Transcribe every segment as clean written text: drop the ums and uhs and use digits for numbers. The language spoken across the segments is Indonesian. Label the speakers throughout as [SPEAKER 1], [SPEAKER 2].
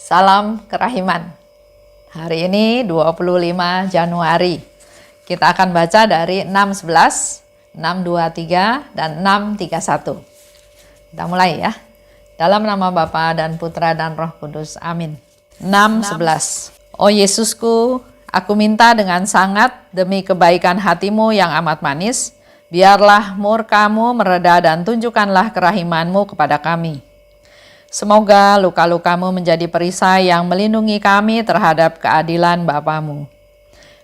[SPEAKER 1] Salam kerahiman. Hari ini 25 Januari. Kita akan baca dari 6:11, 6:23, dan 6:31. Kita mulai ya. Dalam nama Bapa dan Putra dan Roh Kudus. Amin. 6:11. Oh Yesusku, aku minta dengan sangat demi kebaikan hatimu yang amat manis, biarlah murkamu mereda dan tunjukkanlah kerahimanmu kepada kami. Semoga luka-lukamu menjadi perisai yang melindungi kami terhadap keadilan Bapamu.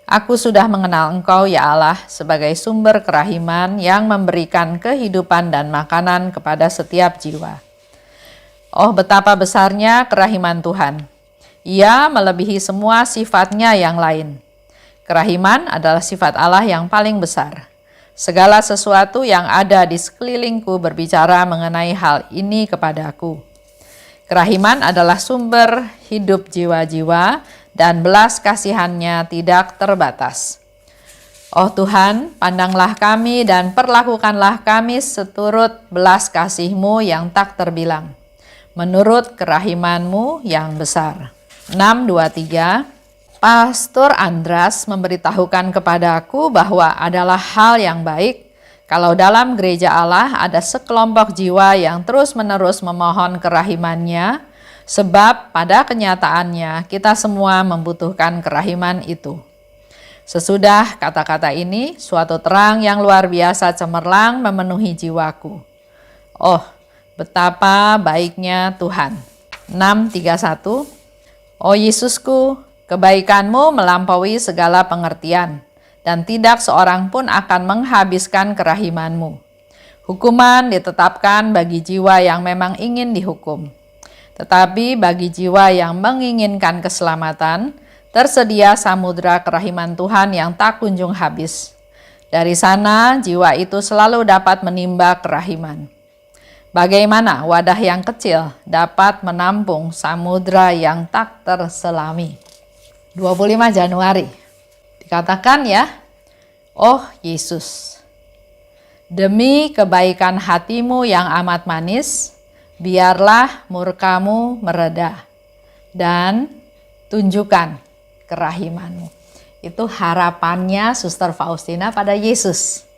[SPEAKER 1] Aku sudah mengenal Engkau ya Allah sebagai sumber kerahiman yang memberikan kehidupan dan makanan kepada setiap jiwa. Oh betapa besarnya kerahiman Tuhan. Ia melebihi semua sifatnya yang lain. Kerahiman adalah sifat Allah yang paling besar. Segala sesuatu yang ada di sekelilingku berbicara mengenai hal ini kepadaku. Kerahiman adalah sumber hidup jiwa-jiwa dan belas kasihannya tidak terbatas. Oh Tuhan, pandanglah kami dan perlakukanlah kami seturut belas kasih-Mu yang tak terbilang, menurut kerahiman-Mu yang besar. 6:23. Pastor Andras memberitahukan kepadaku bahwa adalah hal yang baik kalau dalam gereja Allah ada sekelompok jiwa yang terus-menerus memohon kerahimannya, sebab pada kenyataannya kita semua membutuhkan kerahiman itu. Sesudah kata-kata ini, suatu terang yang luar biasa cemerlang memenuhi jiwaku. Oh, betapa baiknya Tuhan. 6:31. Oh Yesusku, kebaikan-Mu melampaui segala pengertian, dan tidak seorang pun akan menghabiskan kerahiman-Mu. Hukuman ditetapkan bagi jiwa yang memang ingin dihukum. Tetapi bagi jiwa yang menginginkan keselamatan, tersedia samudra kerahiman Tuhan yang tak kunjung habis. Dari sana, jiwa itu selalu dapat menimba kerahiman. Bagaimana wadah yang kecil dapat menampung samudra yang tak terselami? 25 Januari. Dikatakan ya, oh Yesus, demi kebaikan hatimu yang amat manis, biarlah murkamu mereda dan tunjukkan kerahimanmu. Itu harapannya Suster Faustina pada Yesus.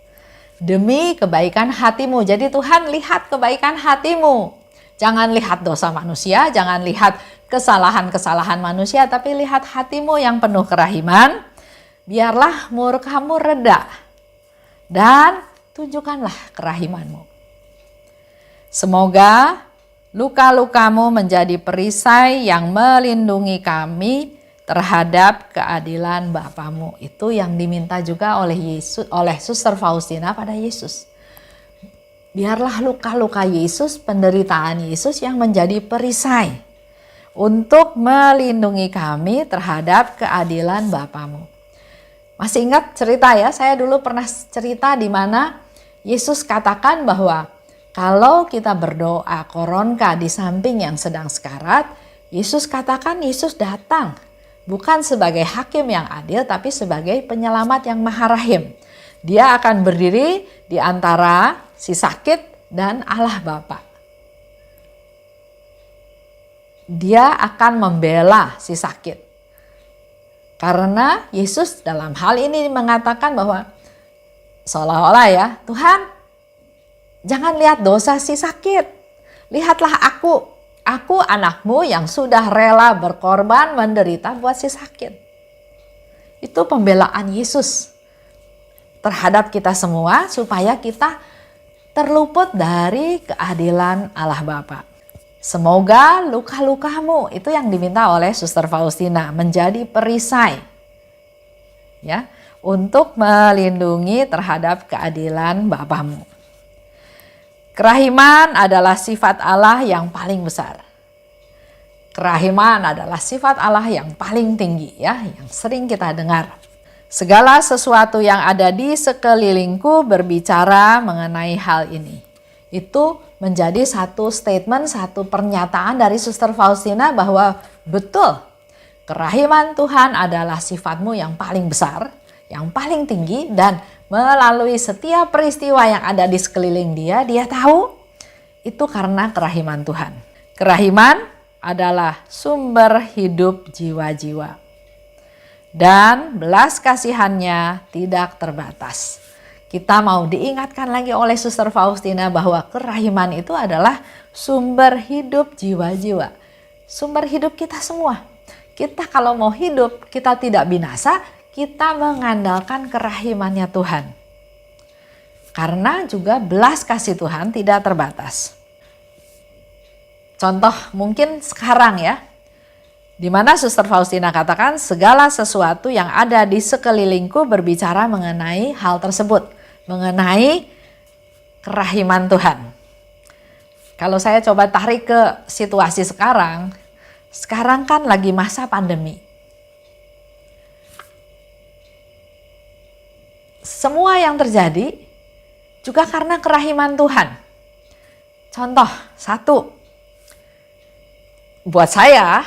[SPEAKER 1] Demi kebaikan hatimu. Jadi Tuhan lihat kebaikan hatimu. Jangan lihat dosa manusia, jangan lihat kesalahan-kesalahan manusia, tapi lihat hatimu yang penuh kerahiman. Biarlah murkamu reda dan tunjukkanlah kerahimanmu. Semoga luka-lukamu menjadi perisai yang melindungi kami terhadap keadilan Bapamu. Itu yang diminta juga oleh Yesus, oleh Suster Faustina pada Yesus. Biarlah luka-luka Yesus, penderitaan Yesus yang menjadi perisai untuk melindungi kami terhadap keadilan Bapamu. Masih ingat cerita ya, saya dulu pernah cerita di mana Yesus katakan bahwa kalau kita berdoa koronka di samping yang sedang sekarat, Yesus katakan Yesus datang bukan sebagai hakim yang adil, tapi sebagai penyelamat yang maha rahim. Dia akan berdiri di antara si sakit dan Allah Bapa. Dia akan membela si sakit. Karena Yesus dalam hal ini mengatakan bahwa seolah-olah ya, Tuhan jangan lihat dosa si sakit. Lihatlah aku anakmu yang sudah rela berkorban menderita buat si sakit. Itu pembelaan Yesus terhadap kita semua supaya kita terluput dari keadilan Allah Bapa. Semoga luka-lukamu, itu yang diminta oleh Suster Faustina, menjadi perisai ya, untuk melindungi terhadap keadilan Bapamu. Kerahiman adalah sifat Allah yang paling besar. Kerahiman adalah sifat Allah yang paling tinggi ya, yang sering kita dengar. Segala sesuatu yang ada di sekelilingku berbicara mengenai hal ini. Itu menjadi satu statement, satu pernyataan dari Suster Faustina bahwa betul kerahiman Tuhan adalah sifatmu yang paling besar, yang paling tinggi, dan melalui setiap peristiwa yang ada di sekeliling dia tahu itu karena kerahiman Tuhan. Kerahiman adalah sumber hidup jiwa-jiwa. Dan belas kasihannya tidak terbatas. Kita mau diingatkan lagi oleh Suster Faustina bahwa kerahiman itu adalah sumber hidup jiwa-jiwa. Sumber hidup kita semua. Kita kalau mau hidup, kita tidak binasa, kita mengandalkan kerahimannya Tuhan. Karena juga belas kasih Tuhan tidak terbatas. Contoh mungkin sekarang ya, di mana Suster Faustina katakan segala sesuatu yang ada di sekelilingku berbicara mengenai hal tersebut, mengenai kerahiman Tuhan. Kalau saya coba tarik ke situasi sekarang kan lagi masa pandemi. Semua yang terjadi juga karena kerahiman Tuhan. Contoh satu, buat saya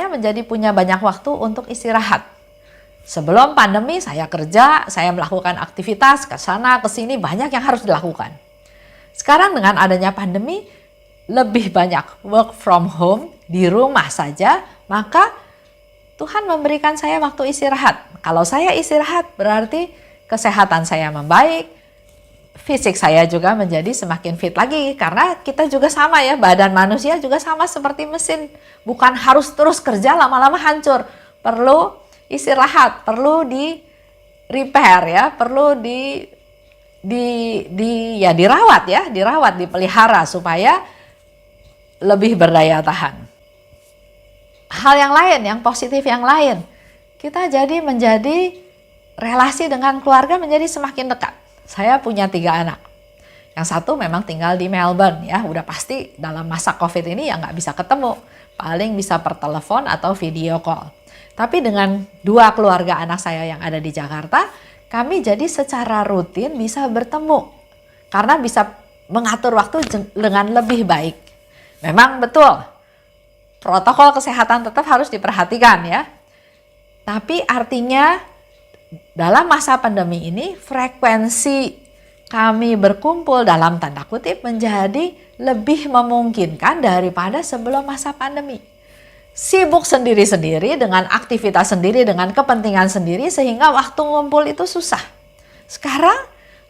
[SPEAKER 1] menjadi punya banyak waktu untuk istirahat. Sebelum pandemi saya kerja, saya melakukan aktivitas ke sana ke sini, banyak yang harus dilakukan. Sekarang dengan adanya pandemi lebih banyak work from home, di rumah saja, maka Tuhan memberikan saya waktu istirahat. Kalau saya istirahat berarti kesehatan saya membaik, fisik saya juga menjadi semakin fit lagi, karena kita juga sama ya, badan manusia juga sama seperti mesin, bukan harus terus kerja lama-lama hancur, perlu istirahat, perlu di repair ya, perlu dirawat, dipelihara supaya lebih berdaya tahan. Hal yang lain, yang positif yang lain, kita jadi menjadi relasi dengan keluarga menjadi semakin dekat. Saya punya 3 anak. Yang satu memang tinggal di Melbourne ya, udah pasti dalam masa COVID ini ya nggak bisa ketemu. Paling bisa per telepon atau video call. Tapi dengan 2 keluarga anak saya yang ada di Jakarta, kami jadi secara rutin bisa bertemu. Karena bisa mengatur waktu dengan lebih baik. Memang betul, protokol kesehatan tetap harus diperhatikan ya. Tapi artinya dalam masa pandemi ini frekuensi kami berkumpul dalam tanda kutip menjadi lebih memungkinkan daripada sebelum masa pandemi. Sibuk sendiri-sendiri dengan aktivitas sendiri, dengan kepentingan sendiri sehingga waktu ngumpul itu susah. Sekarang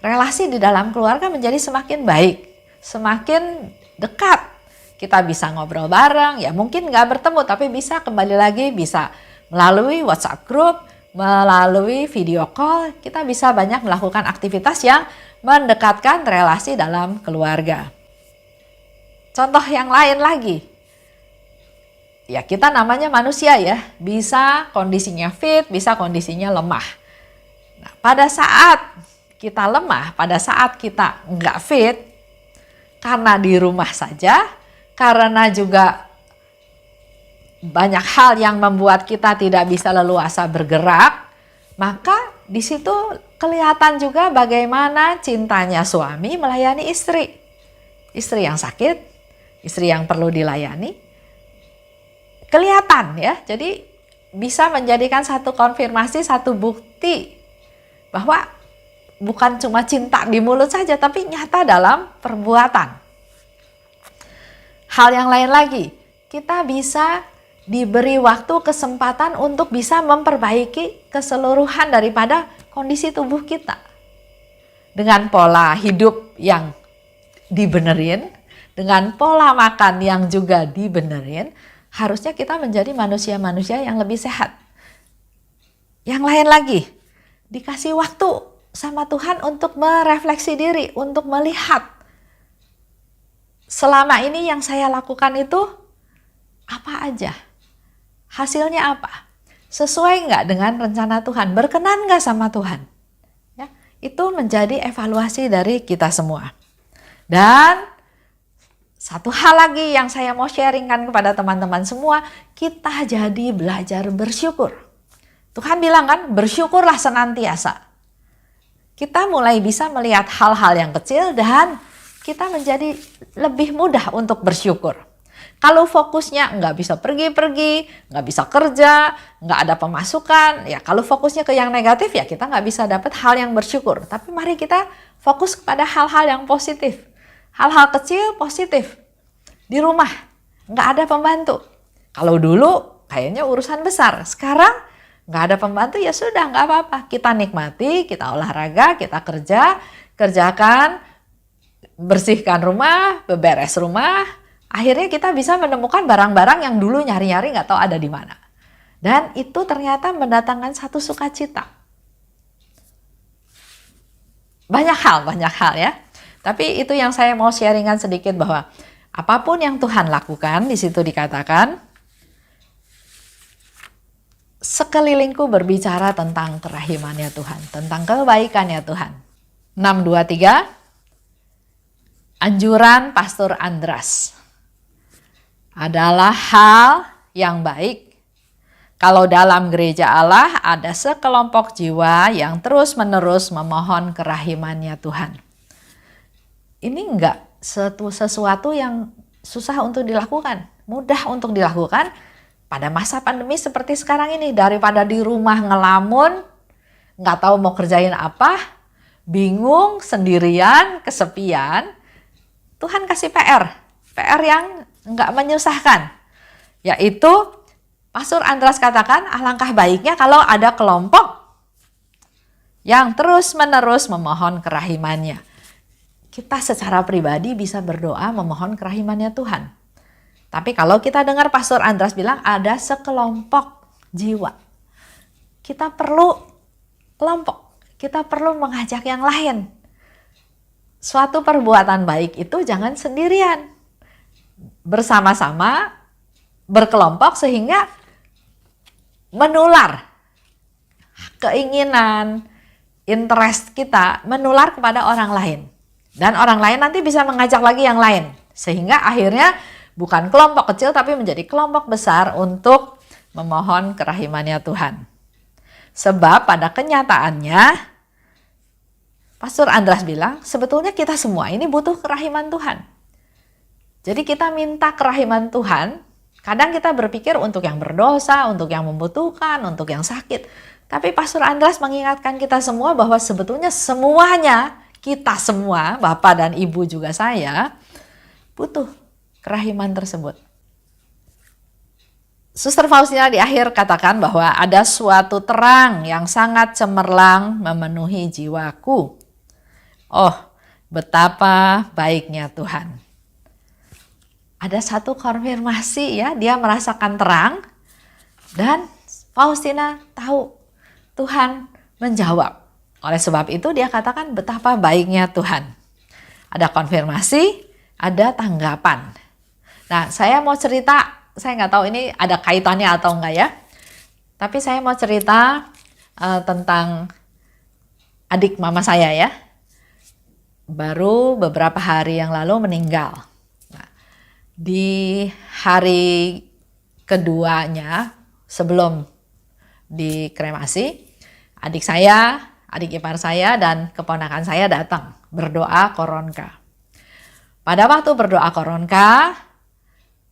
[SPEAKER 1] relasi di dalam keluarga menjadi semakin baik, semakin dekat. Kita bisa ngobrol bareng, ya mungkin nggak bertemu tapi bisa kembali lagi, bisa melalui WhatsApp group, melalui video call, kita bisa banyak melakukan aktivitas yang mendekatkan relasi dalam keluarga. Contoh yang lain lagi, ya kita namanya manusia ya, bisa kondisinya fit, bisa kondisinya lemah. Nah, pada saat kita lemah, pada saat kita nggak fit, karena di rumah saja, karena juga banyak hal yang membuat kita tidak bisa leluasa bergerak, maka di situ kelihatan juga bagaimana cintanya suami melayani istri. Istri yang sakit, istri yang perlu dilayani. Kelihatan ya, jadi bisa menjadikan satu konfirmasi, satu bukti bahwa bukan cuma cinta di mulut saja, tapi nyata dalam perbuatan. Hal yang lain lagi, kita bisa diberi waktu, kesempatan untuk bisa memperbaiki keseluruhan daripada kondisi tubuh kita. Dengan pola hidup yang dibenerin, dengan pola makan yang juga dibenerin, harusnya kita menjadi manusia-manusia yang lebih sehat. Yang lain lagi, dikasih waktu sama Tuhan untuk merefleksi diri, untuk melihat selama ini yang saya lakukan itu apa aja. Hasilnya apa? Sesuai nggak dengan rencana Tuhan? Berkenan nggak sama Tuhan? Ya, itu menjadi evaluasi dari kita semua. Dan satu hal lagi yang saya mau sharingkan kepada teman-teman semua, kita jadi belajar bersyukur. Tuhan bilang kan, bersyukurlah senantiasa. Kita mulai bisa melihat hal-hal yang kecil dan kita menjadi lebih mudah untuk bersyukur. Kalau fokusnya nggak bisa pergi-pergi, nggak bisa kerja, nggak ada pemasukan, ya kalau fokusnya ke yang negatif ya kita nggak bisa dapat hal yang bersyukur. Tapi mari kita fokus kepada hal-hal yang positif. Hal-hal kecil positif. Di rumah nggak ada pembantu, Kalau dulu kayaknya urusan besar, sekarang nggak ada pembantu ya sudah nggak apa-apa. Kita nikmati, kita olahraga, kita kerjakan, bersihkan rumah, beberes rumah. Akhirnya kita bisa menemukan barang-barang yang dulu nyari-nyari nggak tahu ada di mana. Dan itu ternyata mendatangkan satu sukacita. Banyak hal ya. Tapi itu yang saya mau sharingkan sedikit bahwa apapun yang Tuhan lakukan, di situ dikatakan, sekelilingku berbicara tentang kerahimannya Tuhan, tentang kebaikannya Tuhan. 6:23, anjuran Pastor Andras adalah hal yang baik. Kalau dalam gereja Allah ada sekelompok jiwa yang terus-menerus memohon kerahimannya Tuhan. Ini enggak sesuatu yang susah untuk dilakukan, mudah untuk dilakukan pada masa pandemi seperti sekarang ini. Daripada di rumah ngelamun, nggak tahu mau kerjain apa, bingung, sendirian, kesepian, Tuhan kasih PR yang nggak menyusahkan, yaitu Pastor Andras katakan alangkah baiknya kalau ada kelompok yang terus-menerus memohon kerahimannya. Kita secara pribadi bisa berdoa memohon kerahimannya Tuhan. Tapi kalau kita dengar Pastor Andras bilang ada sekelompok jiwa, kita perlu kelompok, kita perlu mengajak yang lain. Suatu perbuatan baik itu jangan sendirian, bersama-sama, berkelompok sehingga menular keinginan, interest kita menular kepada orang lain. Dan orang lain nanti bisa mengajak lagi yang lain. Sehingga akhirnya bukan kelompok kecil tapi menjadi kelompok besar untuk memohon kerahimannya Tuhan. Sebab pada kenyataannya, Pastor Andras bilang sebetulnya kita semua ini butuh kerahiman Tuhan. Jadi kita minta kerahiman Tuhan, kadang kita berpikir untuk yang berdosa, untuk yang membutuhkan, untuk yang sakit. Tapi Pastor Andras mengingatkan kita semua bahwa sebetulnya semuanya, kita semua, Bapak dan Ibu juga saya, butuh kerahiman tersebut. Suster Faustina di akhir katakan bahwa ada suatu terang yang sangat cemerlang memenuhi jiwaku. Oh, betapa baiknya Tuhan. Ada satu konfirmasi ya, dia merasakan terang dan Faustina tahu Tuhan menjawab. Oleh sebab itu dia katakan betapa baiknya Tuhan. Ada konfirmasi, ada tanggapan. Nah, saya mau cerita, saya nggak tahu ini ada kaitannya atau enggak ya. Tapi saya mau cerita tentang adik mama saya ya. Baru beberapa hari yang lalu meninggal. Nah, di hari keduanya sebelum dikremasi, adik ipar saya dan keponakan saya datang berdoa koronka. Pada waktu berdoa koronka,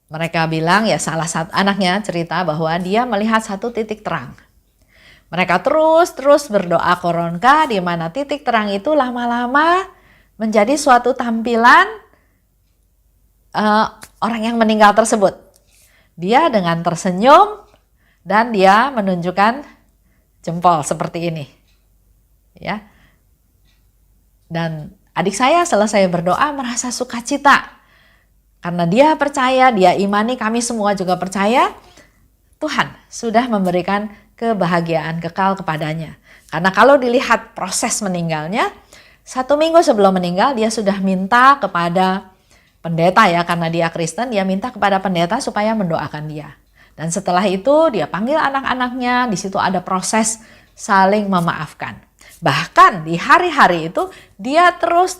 [SPEAKER 1] mereka bilang ya salah satu anaknya cerita bahwa dia melihat satu titik terang. Mereka terus berdoa koronka di mana titik terang itu lama-lama menjadi suatu tampilan orang yang meninggal tersebut. Dia dengan tersenyum dan dia menunjukkan jempol seperti ini. Ya. Dan adik saya selesai berdoa merasa sukacita. Karena dia percaya, dia imani, kami semua juga percaya, Tuhan sudah memberikan kebahagiaan kekal kepadanya. Karena kalau dilihat proses meninggalnya, 1 minggu sebelum meninggal dia sudah minta kepada pendeta ya, karena dia Kristen, dia minta kepada pendeta supaya mendoakan dia. Dan setelah itu dia panggil anak-anaknya, di situ ada proses saling memaafkan. Bahkan di hari-hari itu dia terus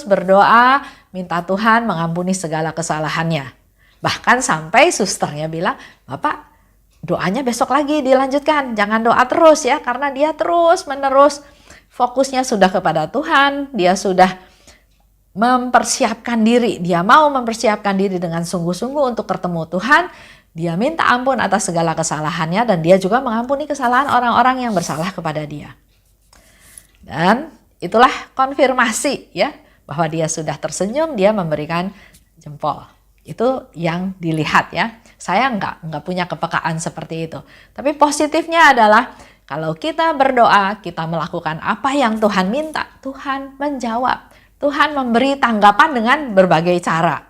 [SPEAKER 1] berdoa, minta Tuhan mengampuni segala kesalahannya. Bahkan sampai susternya bilang, Bapak doanya besok lagi dilanjutkan, jangan doa terus ya, karena dia terus-menerus fokusnya sudah kepada Tuhan, dia sudah mempersiapkan diri, dia mau mempersiapkan diri dengan sungguh-sungguh untuk bertemu Tuhan. Dia minta ampun atas segala kesalahannya dan dia juga mengampuni kesalahan orang-orang yang bersalah kepada dia. Dan itulah konfirmasi ya, bahwa dia sudah tersenyum, dia memberikan jempol. Itu yang dilihat ya. Saya nggak punya kepekaan seperti itu. Tapi positifnya adalah kalau kita berdoa, kita melakukan apa yang Tuhan minta, Tuhan menjawab. Tuhan memberi tanggapan dengan berbagai cara.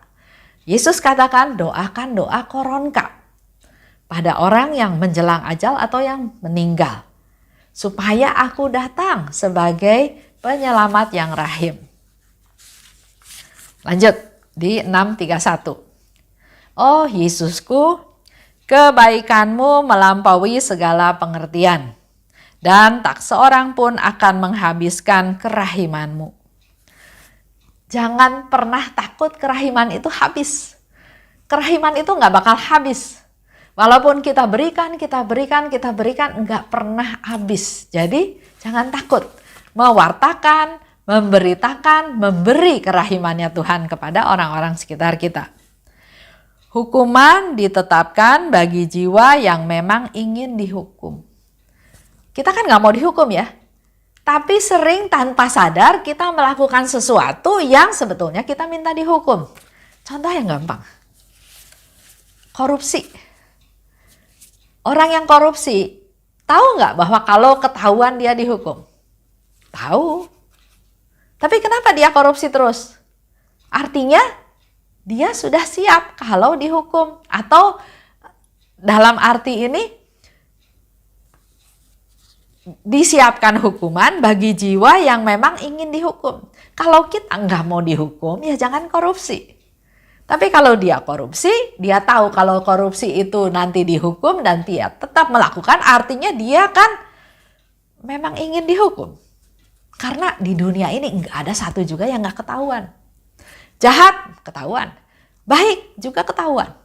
[SPEAKER 1] Yesus katakan, doakan doa koronka pada orang yang menjelang ajal atau yang meninggal, supaya aku datang sebagai penyelamat yang rahim. Lanjut di 6:31. Oh Yesusku, kebaikanmu melampaui segala pengertian, dan tak seorang pun akan menghabiskan kerahimanmu. Jangan pernah takut kerahiman itu habis. Kerahiman itu nggak bakal habis. Walaupun kita berikan, nggak pernah habis. Jadi jangan takut mewartakan, memberitakan, memberi kerahimannya Tuhan kepada orang-orang sekitar kita. Hukuman ditetapkan bagi jiwa yang memang ingin dihukum. Kita kan nggak mau dihukum ya. Tapi sering tanpa sadar kita melakukan sesuatu yang sebetulnya kita minta dihukum. Contoh yang gampang. Korupsi. Orang yang korupsi tahu nggak bahwa kalau ketahuan dia dihukum? Tahu. Tapi kenapa dia korupsi terus? Artinya dia sudah siap kalau dihukum. Atau dalam arti ini disiapkan hukuman bagi jiwa yang memang ingin dihukum. Kalau kita nggak mau dihukum, ya jangan korupsi. Tapi kalau dia korupsi, dia tahu kalau korupsi itu nanti dihukum dan dia tetap melakukan, artinya dia kan memang ingin dihukum. Karena di dunia ini nggak ada satu juga yang nggak ketahuan. Jahat, ketahuan. Baik, juga ketahuan.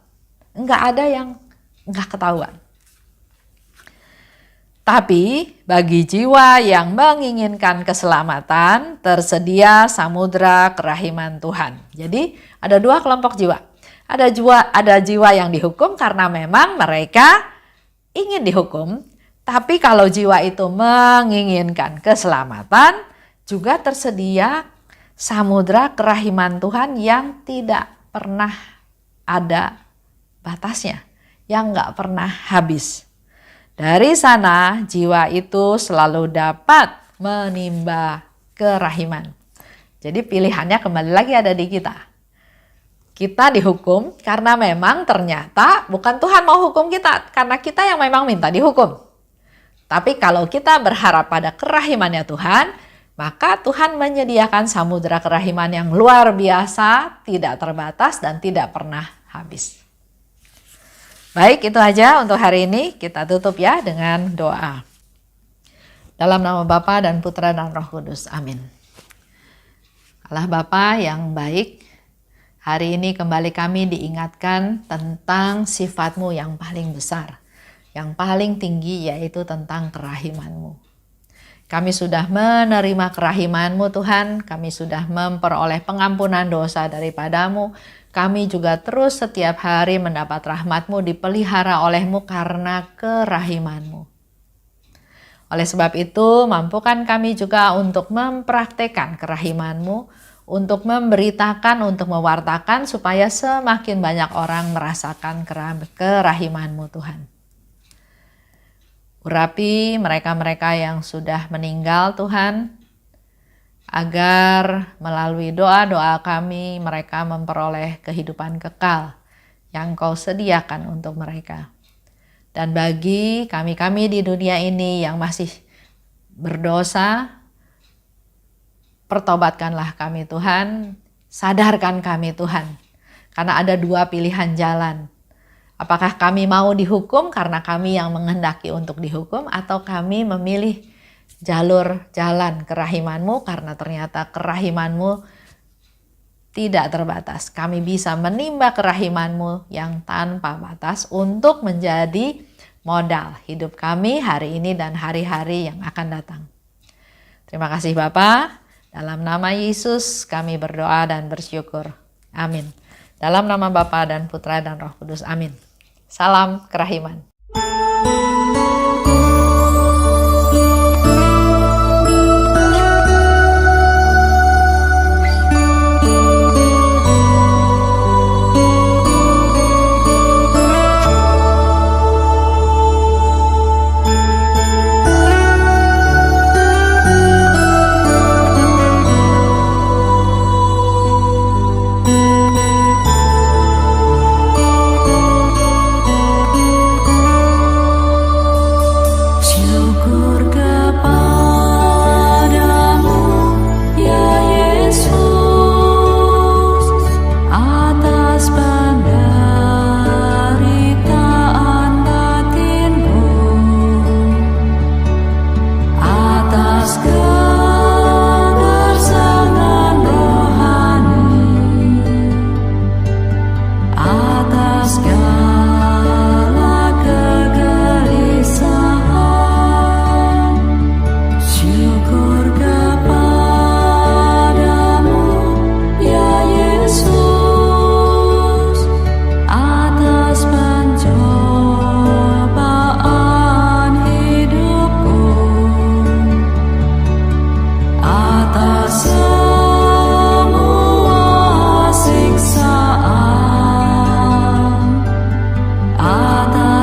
[SPEAKER 1] Nggak ada yang nggak ketahuan. Tapi bagi jiwa yang menginginkan keselamatan, tersedia samudra kerahiman Tuhan. Jadi ada dua kelompok jiwa. Ada jiwa yang dihukum karena memang mereka ingin dihukum. Tapi kalau jiwa itu menginginkan keselamatan, juga tersedia samudra kerahiman Tuhan yang tidak pernah ada batasnya, yang nggak pernah habis. Dari sana jiwa itu selalu dapat menimba kerahiman. Jadi pilihannya kembali lagi ada di kita. Kita dihukum karena memang ternyata bukan Tuhan mau hukum kita, karena kita yang memang minta dihukum. Tapi kalau kita berharap pada kerahimannya Tuhan, maka Tuhan menyediakan samudra kerahiman yang luar biasa, tidak terbatas dan tidak pernah habis. Baik, itu aja untuk hari ini. Kita tutup ya dengan doa. Dalam nama Bapa dan Putra dan Roh Kudus. Amin. Allah Bapa yang baik, hari ini kembali kami diingatkan tentang sifat-Mu yang paling besar, yang paling tinggi, yaitu tentang kerahiman-Mu. Kami sudah menerima kerahiman-Mu Tuhan, kami sudah memperoleh pengampunan dosa daripada-Mu. Kami juga terus setiap hari mendapat rahmat-Mu, dipelihara oleh-Mu karena kerahiman-Mu. Oleh sebab itu, mampukan kami juga untuk mempraktekkan kerahiman-Mu, untuk memberitakan, untuk mewartakan, supaya semakin banyak orang merasakan kerahiman-Mu Tuhan. Urapi mereka-mereka yang sudah meninggal Tuhan, agar melalui doa-doa kami mereka memperoleh kehidupan kekal yang Kau sediakan untuk mereka. Dan bagi kami-kami di dunia ini yang masih berdosa, pertobatkanlah kami Tuhan, sadarkan kami Tuhan. Karena ada dua pilihan jalan. Apakah kami mau dihukum karena kami yang menghendaki untuk dihukum, atau kami memilih jalur jalan kerahiman-Mu karena ternyata kerahiman-Mu tidak terbatas. Kami bisa menimba kerahiman-Mu yang tanpa batas untuk menjadi modal hidup kami hari ini dan hari-hari yang akan datang. Terima kasih Bapa. Dalam nama Yesus kami berdoa dan bersyukur. Amin. Dalam nama Bapa dan Putra dan Roh Kudus. Amin. Salam kerahiman.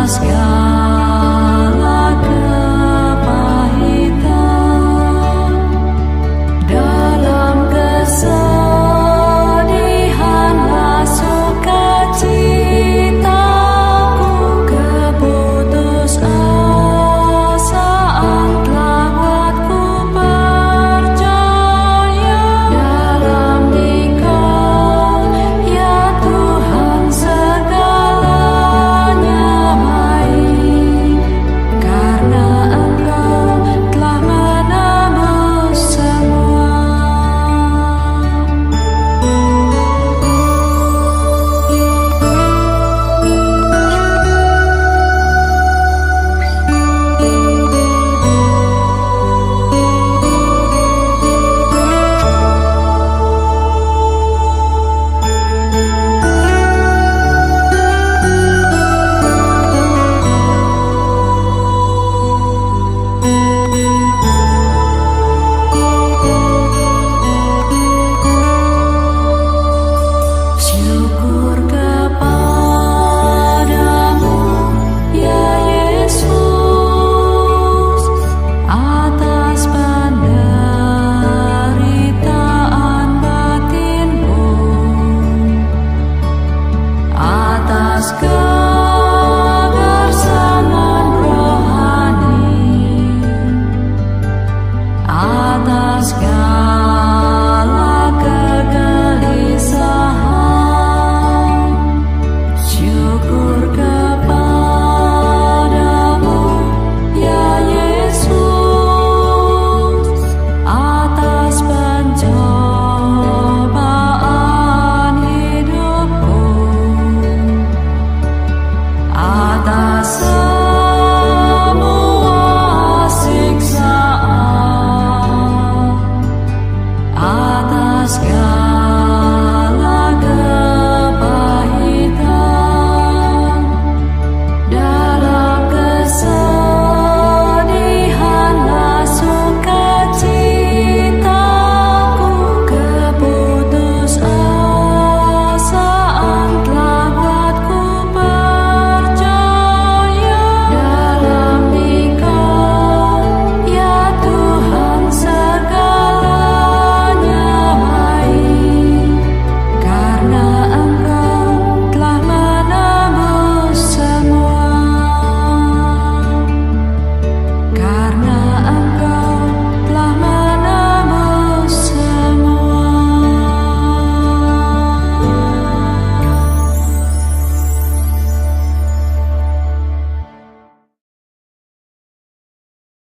[SPEAKER 2] was God.